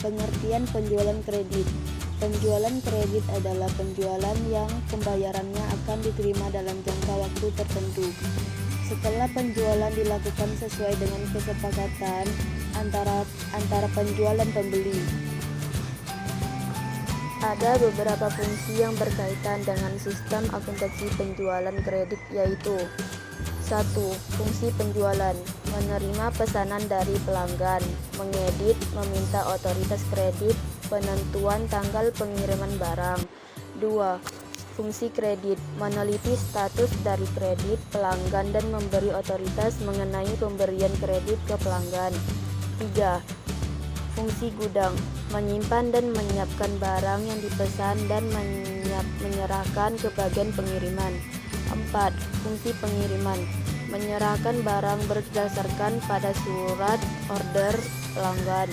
Pengertian penjualan kredit. Penjualan kredit adalah penjualan yang pembayarannya akan diterima dalam jangka waktu tertentu. Setelah penjualan dilakukan sesuai dengan kesepakatan antara penjual dan pembeli. Ada beberapa fungsi yang berkaitan dengan sistem akuntansi penjualan kredit, yaitu 1. Fungsi penjualan: menerima pesanan dari pelanggan, mengedit, meminta otoritas kredit, penentuan tanggal pengiriman barang. 2. Fungsi kredit: meneliti status dari kredit pelanggan dan memberi otoritas mengenai pemberian kredit ke pelanggan. 3. Fungsi gudang: menyimpan dan menyiapkan barang yang dipesan dan menyerahkan ke bagian pengiriman. 4. Fungsi pengiriman: menyerahkan barang berdasarkan pada surat order pelanggan.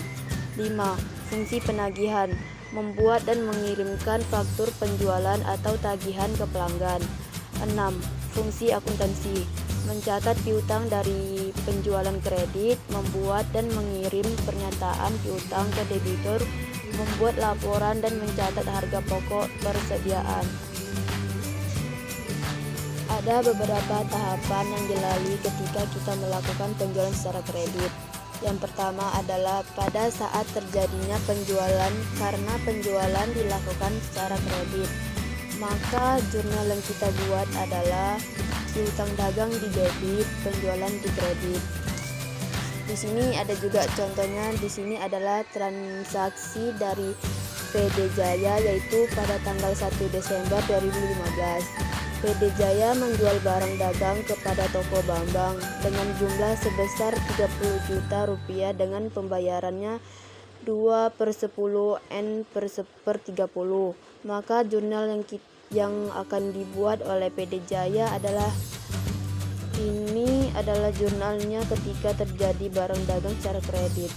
5. Fungsi penagihan: membuat dan mengirimkan faktur penjualan atau tagihan ke pelanggan. 6. Fungsi akuntansi: mencatat piutang dari penjualan kredit, membuat dan mengirim pernyataan piutang ke debitur, membuat laporan dan mencatat harga pokok persediaan. Ada beberapa tahapan yang dilalui ketika kita melakukan penjualan secara kredit. Yang pertama adalah pada saat terjadinya penjualan. Karena penjualan dilakukan secara kredit, maka jurnal yang kita buat adalah piutang dagang di debit, penjualan di kredit. Di sini ada juga contohnya. Di sini adalah transaksi dari PD Jaya, yaitu pada tanggal 1 Desember 2015. PD Jaya menjual barang dagang kepada toko Bambang dengan jumlah sebesar 30 juta rupiah dengan pembayarannya 2/10 N/30. Maka jurnal yang akan dibuat oleh PD Jaya adalah ini adalah jurnalnya ketika terjadi barang dagang secara kredit.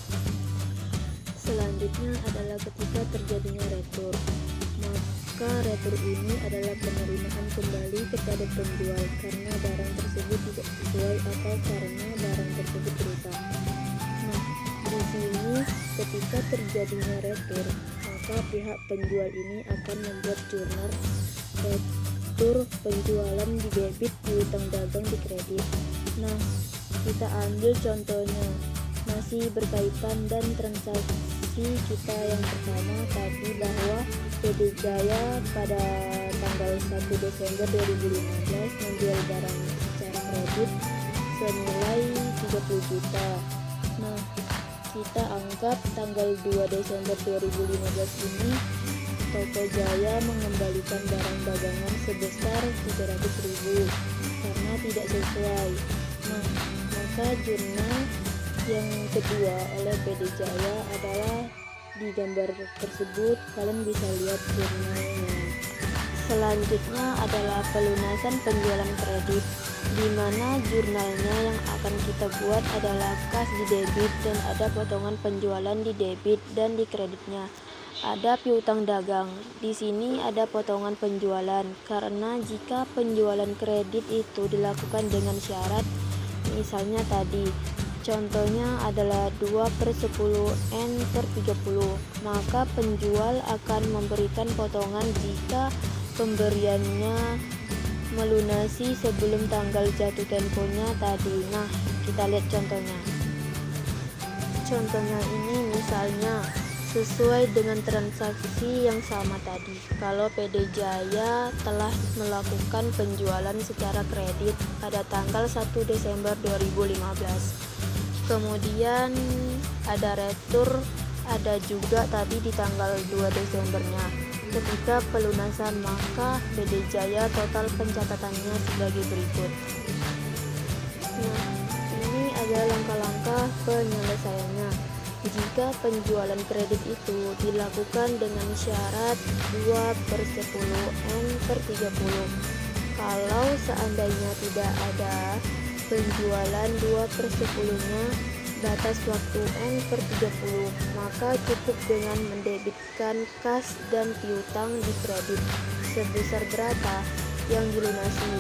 Selanjutnya adalah ketika terjadinya retur. Maka retur ini adalah penerimaan kembali kepada penjual karena barang tersebut tidak sesuai atau karena barang tersebut berutang. Nah, di sini ketika terjadinya retur, maka pihak penjual ini akan membuat jurnal retur penjualan di debit, piutang dagang di kredit. Nah, kita ambil contohnya masih berkaitan dan transaksi kita yang pertama tadi, bahwa PD Jaya pada tanggal 1 Desember 2015 menjual barang secara kredit senilai 30 juta. Nah, kita anggap tanggal 2 Desember 2015 ini Toko Jaya mengembalikan barang dagangan sebesar 300.000 karena tidak sesuai. Nah, maka jurnal yang kedua oleh PD Jaya adalah di gambar tersebut. Kalian bisa lihat jurnalnya. Selanjutnya adalah pelunasan penjualan kredit, di mana jurnalnya yang akan kita buat adalah kas di debit dan ada potongan penjualan di debit dan di kreditnya. Ada piutang dagang. Di sini ada potongan penjualan karena jika penjualan kredit itu dilakukan dengan syarat, misalnya tadi contohnya adalah 2/10 N/30, maka penjual akan memberikan potongan jika pemberiannya melunasi sebelum tanggal jatuh temponya tadi. Nah, kita lihat contohnya. Contohnya ini misalnya sesuai dengan transaksi yang sama tadi. Kalau PD Jaya telah melakukan penjualan secara kredit pada tanggal 1 Desember 2015. Kemudian ada retur, ada juga tadi di tanggal 2 Desembernya. Ketika pelunasan, maka PD Jaya total pencatatannya sebagai berikut. Nah, ini adalah langkah-langkah penyelesaiannya. Jika penjualan kredit itu dilakukan dengan syarat 2/10 N/30, kalau seandainya tidak ada penjualan 2/10-nya batas waktu N/30, maka cukup dengan mendebitkan kas dan piutang di kredit sebesar berapa yang dilunasi,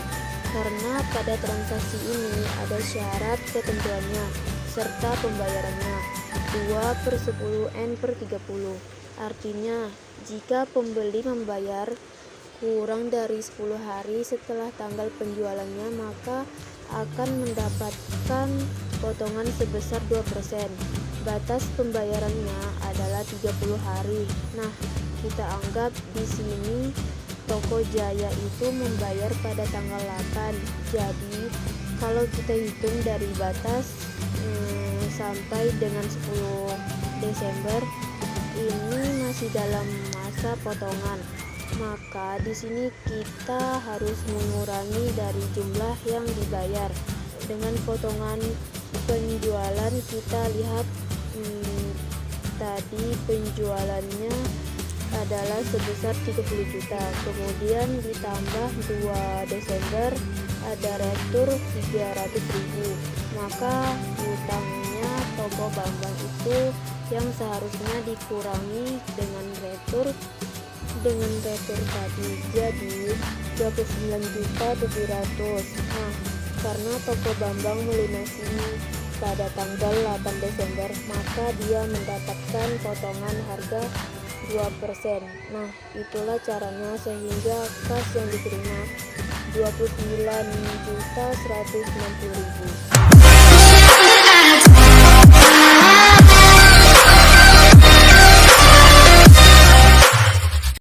karena pada transaksi ini ada syarat ketentuannya serta pembayarannya. 2/10N/30. Artinya, jika pembeli membayar kurang dari 10 hari setelah tanggal penjualannya, maka akan mendapatkan potongan sebesar 2%. Batas pembayarannya adalah 30 hari. Nah, kita anggap di sini Toko Jaya itu membayar pada tanggal 8. Jadi, kalau kita hitung dari batas sampai dengan 10 Desember, ini masih dalam masa potongan. Maka di sini kita harus mengurangi dari jumlah yang dibayar. Dengan potongan penjualan kita lihat tadi penjualannya adalah sebesar 30 juta. Kemudian ditambah 2 Desember ada retur 300.000. Maka utangnya Toko Bambang itu yang seharusnya dikurangi dengan retur tadi jadi 29.700. Nah, karena Toko Bambang melunasi pada tanggal 8 Desember, maka dia mendapatkan potongan harga 2%. Nah, itulah caranya sehingga kas yang diterima 29.190.000.